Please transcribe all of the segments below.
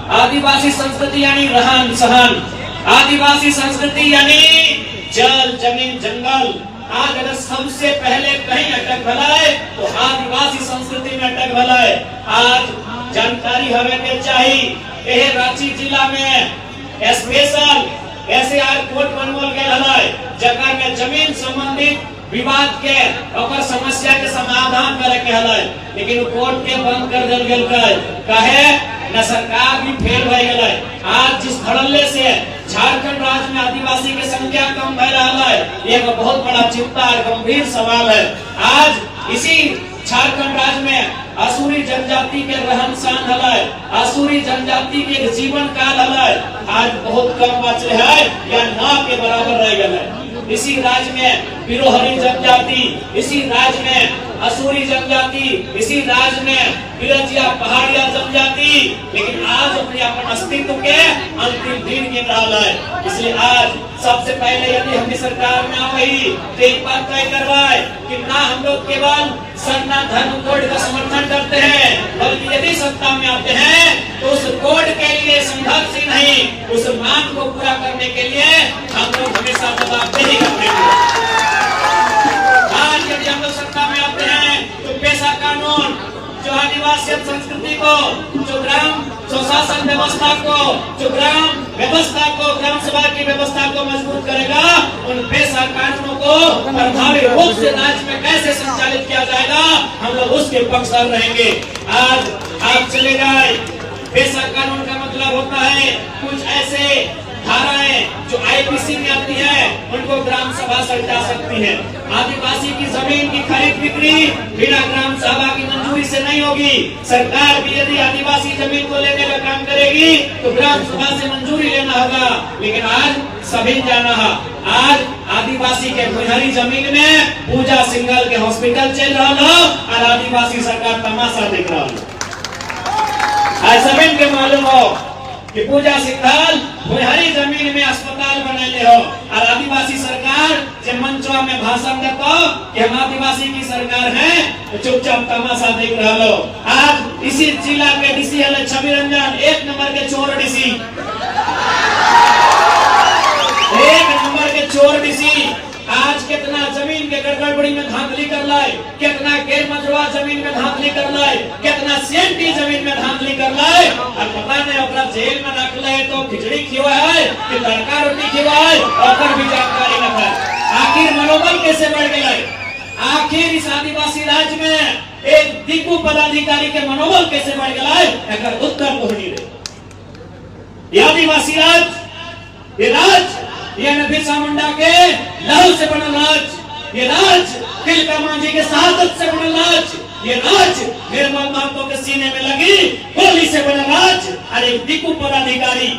आदिवासी संस्कृति यानी रहन सहन, आदिवासी संस्कृति यानी जल जमीन जंगल। आज अगर सबसे पहले कहीं अटक भलाए तो आदिवासी संस्कृति में अटक भलाए। आज जानकारी हमें के चाहिए रांची जिला में स्पेशल SAR कोर्ट बनवल गया है, जगह में जमीन संबंधित विवाद के और समस्या के समाधान करे के हल, लेकिन कोर्ट के बंद कर दिल गेल कहे न सरकार भी फेल हो गए। आज जिस धड़ल्ले से झारखंड राज्य में आदिवासी की संख्या कम भय रहा है, एक बहुत बड़ा चिंता और गंभीर सवाल है। आज इसी झारखंड राज्य में असुरी जनजाति के रहन सहन हल, असुरी जनजाति के जीवन काल हल आज बहुत कम बचे है या न के बराबर रह गए है। इसी राज्य में बिरोहरी जनजाति, इसी राज्य में असुरी जनजाति, इसी राज्य में बिरजिया पहाड़िया जनजाति, लेकिन आज अपने अपन अस्तित्व के अंतिम दिन गिन रहा है। इसलिए आज सबसे पहले यदि हम सरकार में आई तो एक बात तय करवाए कि ना हम लोग केवल सरना धर्म कोड का समर्थन करते हैं, बल्कि यदि सत्ता में आते हैं तो उस कोड के लिए संघर्ष ही नहीं, उस मांग को पूरा करने के लिए हम लोग हमेशा जवाबदेही करते हैं। आज यदि हम लोग सत्ता में आते हैं तो पेशा कानून जो आदिवासी संस्कृति को, जो ग्राम स्वशासन व्यवस्था को, जो ग्राम व्यवस्था को, ग्राम सभा की व्यवस्था को मजबूत करेगा, उन पेशा कानूनों को प्रभावी रूप से राज्य में कैसे संचालित किया जाएगा, हम लोग उसके पक्षधर रहेंगे। आज आप चले जाए, पेशा कानून का मतलब होता है कुछ ऐसे धाराएं जो IPC में आती है उनको ग्राम सभा सल्टा सकती है। आदिवासी की जमीन की खरीद बिक्री बिना ग्राम सभा की मंजूरी से नहीं होगी। सरकार भी यदि आदिवासी जमीन को लेने का काम करेगी तो ग्राम सभा से मंजूरी लेना होगा, लेकिन आज सभी जाना है। आज आदिवासी के भुजहरी जमीन में पूजा सिंघल के हॉस्पिटल चल रहा हो और आदिवासी सरकार तमाशा देख रहा हो। आज सभी के मालूम हो कि पूजा सिंघल भुजहरी जमीन में अस्पताल बनेले हो और आदिवासी सरकार जब मंचवा में भाषण देता कि हम आदिवासी की सरकार है तो चुपचाप तमाशा देख रहा लो। आज इसी जिला के DC है छवि रंजन, 1 नंबर के चोर DC, 1 नंबर के चोर DC। आज कितना जमीन के गड़बड़ी में धांधली कर लाए, कितना गैर मजरूआ जमीन में धांधली कर लाए, कितना CNT जमीन में धांधली कर लाए और पता नहीं ओकरा जेल में रख ले तो खिचड़ी खिवा है कि तड़का रोटी खिवा है और भी जानकारी न है। आखिर मनोबल कैसे बढ़ गया? आखिर इस आदिवासी राज्य में एक दिक्कू पदाधिकारी के मनोबल कैसे बढ़ गया? अगर उत्तर तो नहीं रहे। आदिवासी राज्य, ये राज्य ये बिरसा मुंडा के लहू से बना राज, ये राज तिलका मांझी के शहादत से बना राज, ये राज निर्मल महतो के सीने में लगी गोली से बना राज। और एक दिक्कू पदाधिकारी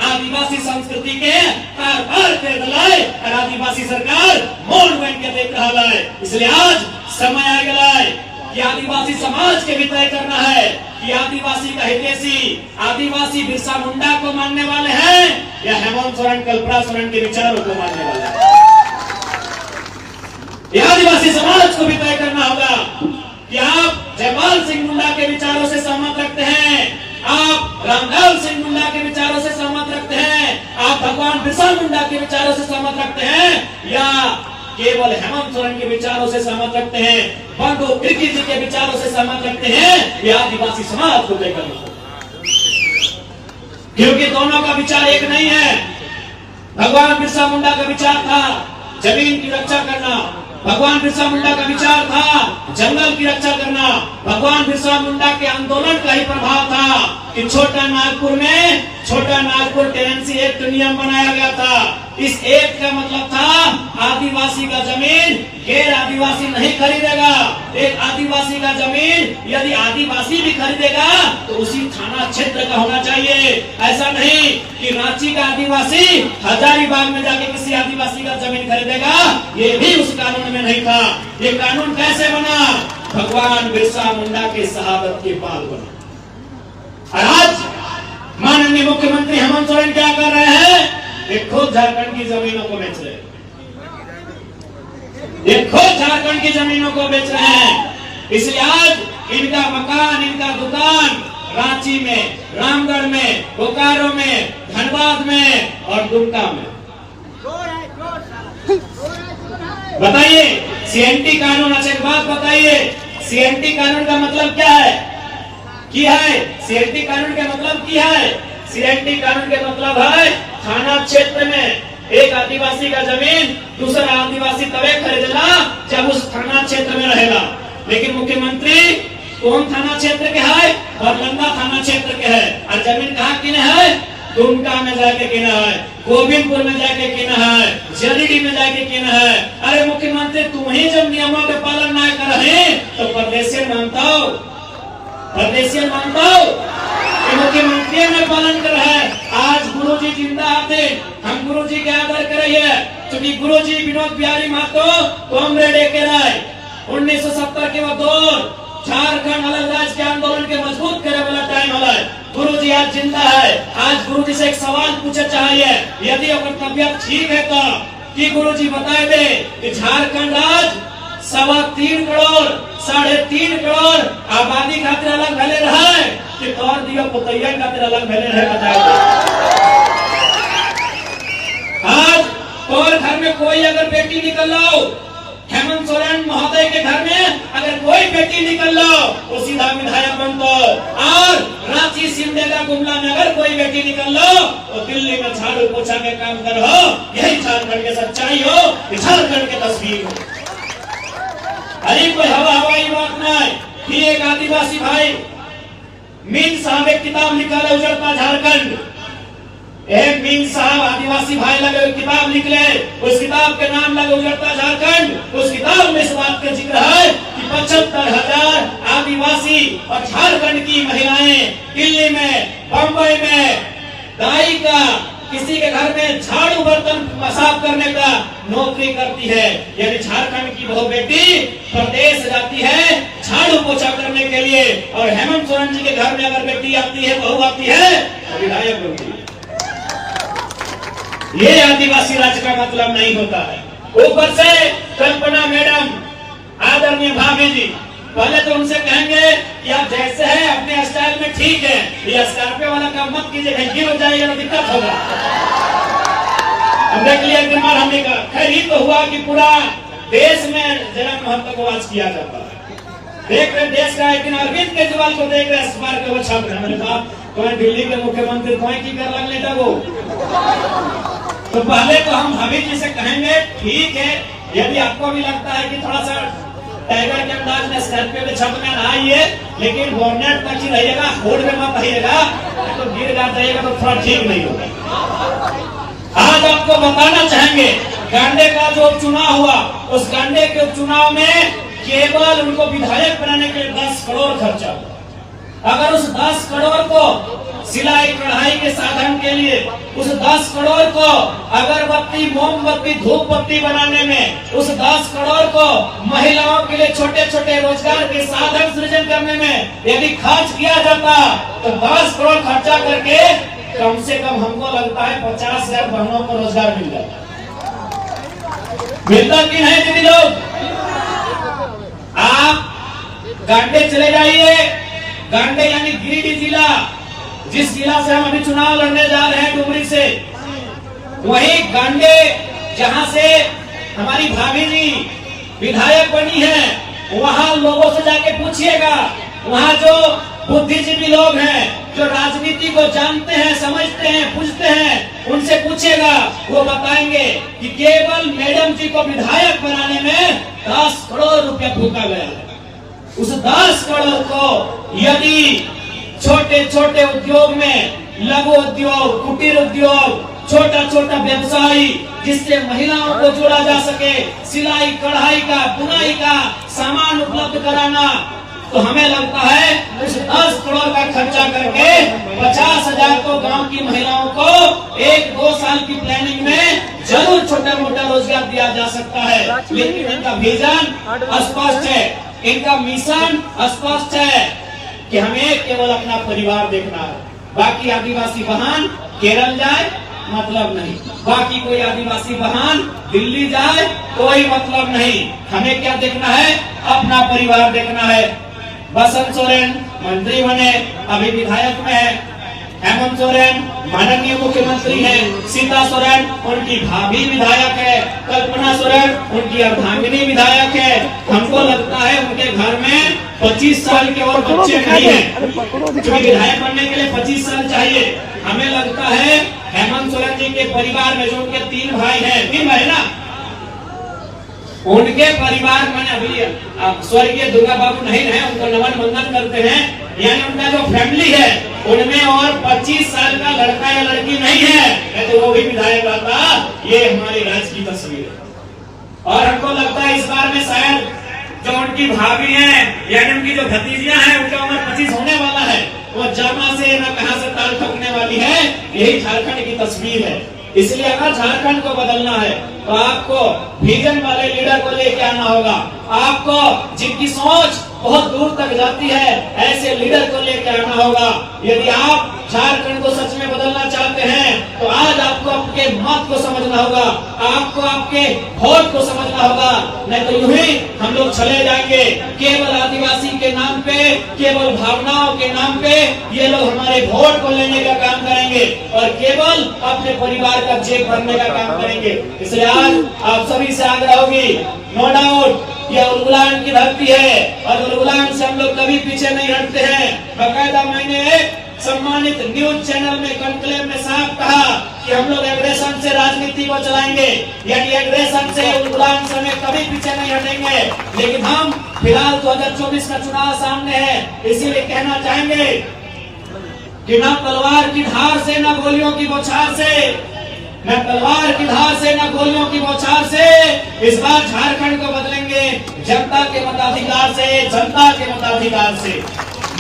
आदिवासी संस्कृति के कारभार के दलाए और आदिवासी सरकार मौन बन के देख रहा है। इसलिए आज समय आ गया है कि आदिवासी समाज के भी तय करना है कि आदिवासी का हितैषी आदिवासी बिरसा मुंडा को मानने वाले हैं या हेमंत सोरेन कल्पना सोरेन के विचारों को मानने वाले हैं। यह आदिवासी समाज को भी तय करना होगा कि आप जयपाल सिंह मुंडा के विचारों से सहमत रखते हैं, आप रामलाल सिंह मुंडा के विचारों से सहमत रखते हैं, आप भगवान बिरसा मुंडा के विचारों से सहमत रखते हैं, या केवल हेमंत सोरेन के विचारों से सहमत रखते हैं, बंधु तिर्की जी के विचारों से सहमत रखते हैं। यह आदिवासी समाज को तय करना होगा, क्योंकि दोनों का विचार एक नहीं है। भगवान बिरसा मुंडा का विचार था जमीन की रक्षा करना, भगवान बिरसा मुंडा का विचार था जंगल की रक्षा करना, भगवान बिरसा मुंडा के आंदोलन का ही प्रभाव था कि छोटा नागपुर टेनेंसी एक्ट नियम बनाया गया था। इस एक्ट का मतलब था आदिवासी का जमीन गैर आदिवासी नहीं खरीदेगा। एक आदिवासी का जमीन यदि आदिवासी भी खरीदेगा तो उसी थाना क्षेत्र का होना चाहिए। ऐसा नहीं कि रांची का आदिवासी हजारीबाग में जाके किसी आदिवासी का जमीन खरीदेगा, ये भी उस कानून में नहीं था। ये कानून कैसे बना? भगवान बिरसा मुंडा के शहादत के बाद बना। और आज माननीय मुख्यमंत्री हेमंत सोरेन क्या कर रहे हैं? एक खुद झारखंड की जमीनों को बेच रहे हैं, एक खुद झारखंड की जमीनों को बेच रहे हैं। इसलिए आज इनका मकान, इनका दुकान रांची में, रामगढ़ में, बोकारो में, धनबाद में और दुमका में। बताइए सीएनटी कानून, अच्छा एक बात बताइए, सीएनटी कानून का मतलब क्या है? सीएनटी कानून का मतलब क्या है? सीएनटी कानून के मतलब है थाना क्षेत्र में एक आदिवासी का जमीन दूसरा आदिवासी तबे खरीदेला जब उस थाना क्षेत्र में रहेगा। लेकिन मुख्यमंत्री कौन थाना क्षेत्र के है? बरलंगा थाना क्षेत्र के है। और जमीन कहाँ किने है? दुमका में जाके किना है, गोविंदपुर में जाके किना है, जरीडी में जाके किना है। अरे मुख्यमंत्री तुम ही जब नियमों का पालन न कर रहे तो परदेशी मानता हो मुख्यमंत्री ने पालन कर है। आज गुरुजी जिंदा आते हम गुरुजी के आदर करिए, क्योंकि गुरुजी विनोद बिहारी महतो कॉमरेड के राय 1970 के दौर झारखंड अलग राज्य के आंदोलन के मजबूत करे वाला टाइम है। गुरुजी आज जिंदा है। आज गुरुजी से एक सवाल पूछे चाहिए, यदि अगर तबियत ठीक है तो कि गुरुजी बताए दे कि झारखंड राज्य 3.25 करोड़ 3.5 करोड़ आबादी खातिर अलग भले रहे कि तौर दियो पुतैया खातिर अलग भले रहे, बताए दे। आज और घर में कोई अगर बेटी निकल लो, हेमंत सोरेन महोदय के घर में अगर कोई बेटी निकल लो वो सीधा विधायक बनतो, और रांची सिमडेगा गुमला में अगर कोई बेटी निकल लो तो दिल्ली में झाड़ू पोछा के काम करो। यही झारखंड की सच्चाई हो, झारखंड की तस्वीर हो। अरे कोई हवाई बात नहीं। एक आदिवासी भाई मीन साहब एक किताब लिखा है उजड़ता झारखंड। एक मीन साहब आदिवासी भाई लगे किताब निकले, उस किताब के नाम लगे उजड़ता झारखंड। उस किताब में इस बात का जिक्र है कि 75,000 आदिवासी और झारखंड की महिलाएं दिल्ली में, बम्बई में दाई का, किसी के घर में झाड़ू बर्तन साफ करने का नौकरी करती है। यानी झारखंड की बहु बेटी प्रदेश जाती है झाड़ू पोछा करने के लिए, और हेमंत सोरेन जी के घर में अगर बेटी आती है, बहू आती है तो विधायक बनती है। ये आदिवासी राज्य का मतलब नहीं होता है। ऊपर से कल्पना मैडम, आदरणीय भाभी जी, पहले तो उनसे कहेंगे कि आप जैसे हैं अपने स्टाइल में ठीक है, ये स्कॉर्पियो वाला काम मत कीजिए, कहीं गिर हो जाएगा तो दिक्कत होगा। हम देख लिया दिन भर हमने कहा, खैर ही तो हुआ कि पूरा देश में जनक महत्व को आज किया जाता है। देख रहे देश का, एक दिन अरविंद केजरीवाल को देख रहे अखबार के वो छाप रहे, मैंने कहा तुम्हें दिल्ली के मुख्यमंत्री तुम्हें की कर लगने था वो। तो पहले तो हम भाभी जी से कहेंगे ठीक है, यदि आपको भी लगता है कि थोड़ा सा टाइगर के अंदाज में स्कॉर्पियो के छत में आइए, लेकिन बोर्नेट तक ही रहिएगा, होड़ में मत रहिएगा, तो गिर जाइएगा तो थोड़ा ठीक नहीं होगा। आज आपको बताना चाहेंगे गांडे का जो चुनाव हुआ, उस गांडे के चुनाव में केवल उनको विधायक बनाने के लिए 10 करोड़ खर्चा हुआ। अगर उस 10 करोड़ को सिलाई कढ़ाई के साधन के लिए, उस 10 करोड़ को अगरबत्ती, मोमबत्ती, धूप बत्ती बनाने में, उस 10 करोड़ को महिलाओं के लिए छोटे छोटे रोजगार के साधन सृजन करने में यदि खर्च किया जाता तो 10 करोड़ खर्चा करके कम से कम हमको लगता है 50,000 बहनों को रोजगार मिल जाता। मिलता कि नहीं दीदी लोग? आप गांडे चले जाइए, गांडे यानी गिरिडीह जिला, जिस जिला से हम अभी चुनाव लड़ने जा रहे हैं डुमरी से, वही गांडे जहां से हमारी भाभी जी विधायक बनी है, वहां लोगों से जाके पूछिएगा, वहां जो बुद्धिजीवी लोग हैं, जो राजनीति को जानते हैं, समझते हैं, पूछते हैं, उनसे पूछेगा, वो बताएंगे कि केवल मैडम जी को विधायक बनाने में 10 करोड़ रुपया फूका गया है। उस 10 करोड़ को यदि छोटे छोटे उद्योग में, लघु उद्योग, कुटीर उद्योग, छोटा छोटा व्यवसायी जिससे महिलाओं को जोड़ा जा सके, सिलाई कढ़ाई का, बुनाई का सामान उपलब्ध कराना, तो हमें लगता है उस 10 करोड़ का खर्चा करके 50,000 को गांव की महिलाओं को 1-2 साल की प्लानिंग में जरूर छोटा मोटा रोजगार दिया जा सकता है। लेकिन इनका विजन स्पष्ट है, इनका मिशन स्पष्ट है कि हमें केवल अपना परिवार देखना है। बाकी आदिवासी बहन केरल जाए मतलब नहीं, बाकी कोई आदिवासी बहन दिल्ली जाए कोई मतलब नहीं। हमें क्या देखना है? अपना परिवार देखना है। बसंत सोरेन मंत्री बने, अभी विधायक में है। हेमंत सोरेन माननीय मुख्यमंत्री है, सीता सोरेन उनकी भाभी विधायक है, कल्पना सोरेन उनकी अर्धांगिनी विधायक है। हमको लगता है उनके घर में 25 साल के और बच्चे नहीं है, क्योंकि विधायक बनने के लिए 25 साल चाहिए। हमें लगता है हेमंत सोरेन जी के परिवार में, जो उनके 3 भाई हैं, 3 भाई ना, उनके परिवार में अभी स्वर्गीय दुर्गा बाबू नहीं है, उनको नमन वंदन करते हैं, यानी उनका जो फैमिली है उनमें और 25 साल का लड़का या लड़की नहीं है, तो वो भी विधायक आता। ये हमारे राज्य की तस्वीर है। और हमको लगता है इस बार में शायद जो उनकी भाभी है, यानी उनकी जो भतीजियां हैं, उनका उम्र 25 होने वाला है, वो जमा से न कहां से ताल ठोकने वाली है। यही झारखंड की तस्वीर है। इसलिए अगर झारखंड को बदलना है तो आपको विजन वाले लीडर को लेके आना होगा। आपको जिनकी सोच बहुत दूर तक जाती है, ऐसे लीडर को लेके आना होगा। यदि आप झारखंड को सच में बदलना चाहते हैं तो आज आपको आपके मत को समझना होगा, आपको आपके वोट को समझना होगा। नहीं तो यूं ही हम लोग चले जाएंगे, केवल आदिवासी के नाम पे, केवल भावनाओं के नाम पे ये लोग हमारे वोट को लेने का काम करेंगे और केवल अपने परिवार का जेब भरने का काम करेंगे। इसलिए आज आप सभी से आग्रह होगी, नो डाउट यह उलगुलान की धरती है और उलगुलान से हम लोग कभी पीछे नहीं हटते हैं। बकायदा मैंने एक सम्मानित न्यूज चैनल में कॉन्क्लेव में साफ कहा कि हम लोग एग्रेशन से राजनीति को चलाएंगे, यानी एग्रेशन से, उलगुलान से हमें कभी पीछे नहीं हटेंगे। लेकिन हम फिलहाल 2024 का चुनाव सामने है, इसीलिए कहना चाहेंगे कि न तलवार की धार से, न गोलियों की बौछार से, न तलवार की धार से, न गोलियों की बौछार से इस बार झारखंड को बदलेंगे। जनता के मताधिकार से, जनता के मताधिकार से।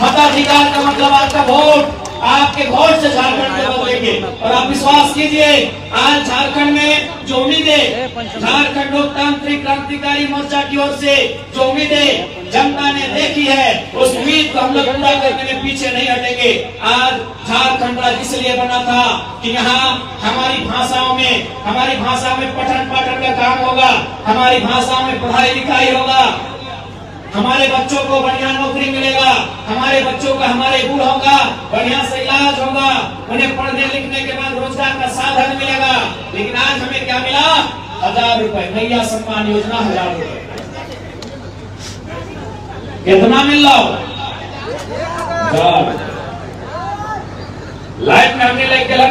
मताधिकार का मतलब आपका वोट, आपके वोट से झारखंड को बदलेंगे। और आप विश्वास कीजिए, आज झारखंड में जो उम्मीदें झारखंड लोकतांत्रिक क्रांतिकारी मोर्चा की ओर से जो उम्मीदें जनता ने देखी है, उस उम्मीद को हम लोग पूरा करने में पीछे नहीं हटेंगे। आज झारखंड राज्य इसलिए बना था कि यहाँ हमारी भाषाओं में पठन पाठन का काम होगा, हमारी भाषाओं में पढ़ाई लिखाई होगा, हमारे बच्चों को बढ़िया नौकरी मिलेगा, हमारे बच्चों का, हमारे बूढ़ों का बढ़िया से इलाज होगा, उन्हें पढ़ने लिखने के बाद रोजगार का साधन मिलेगा। लेकिन आज हमें क्या मिला? 1000 रुपए, नैया सम्मान योजना 1000 रुपए। कितना मिल रहा हो? लाइफ में हमने लेके ना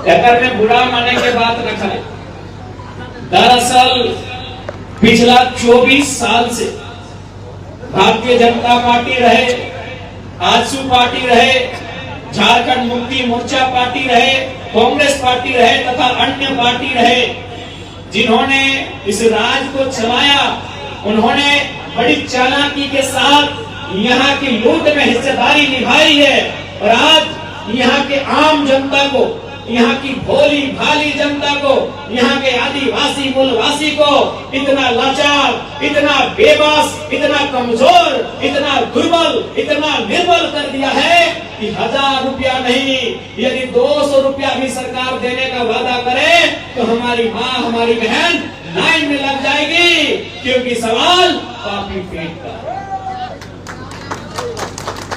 कहकर में बुरा मानने के बात रखा है। दरअसल पिछला 24 साल से भारतीय जनता पार्टी रहे, आजसू पार्टी रहे, झारखंड मुक्ति मोर्चा पार्टी रहे, कांग्रेस पार्टी रहे तथा अन्य पार्टी रहे, जिन्होंने इस राज्य को चलाया, उन्होंने बड़ी चालाकी के साथ यहाँ की लूट में हिस्सेदारी निभाई है। और आज यहाँ के आम जनता को, यहाँ की भोली भाली जनता को, यहाँ के आदिवासी मूलवासी को इतना लाचार, इतना बेबस, इतना कमजोर, इतना दुर्बल, इतना निर्बल कर दिया है कि 1000 रुपया नहीं, यदि 200 रुपया भी सरकार देने का वादा करे तो हमारी माँ, हमारी बहन लाइन में लग जाएगी, क्योंकि सवाल पापी पेट का है।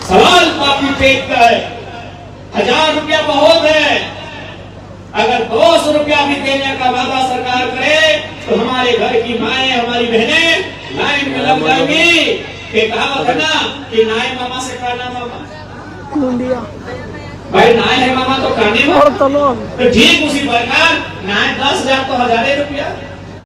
सवाल पापी पेट का है। 1000 रुपया बहुत है, अगर 200 रुपया भी देने का वादा सरकार करे तो हमारे घर की माएं, हमारी बहनें लाइन में लग जाएंगी। एक कहावत है ना कि नाय मामा से काना मामा, भाई नाय है मामा तो काने मामा। तो ठीक उसी प्रकार नाय 10,000 तो 1000 रुपया।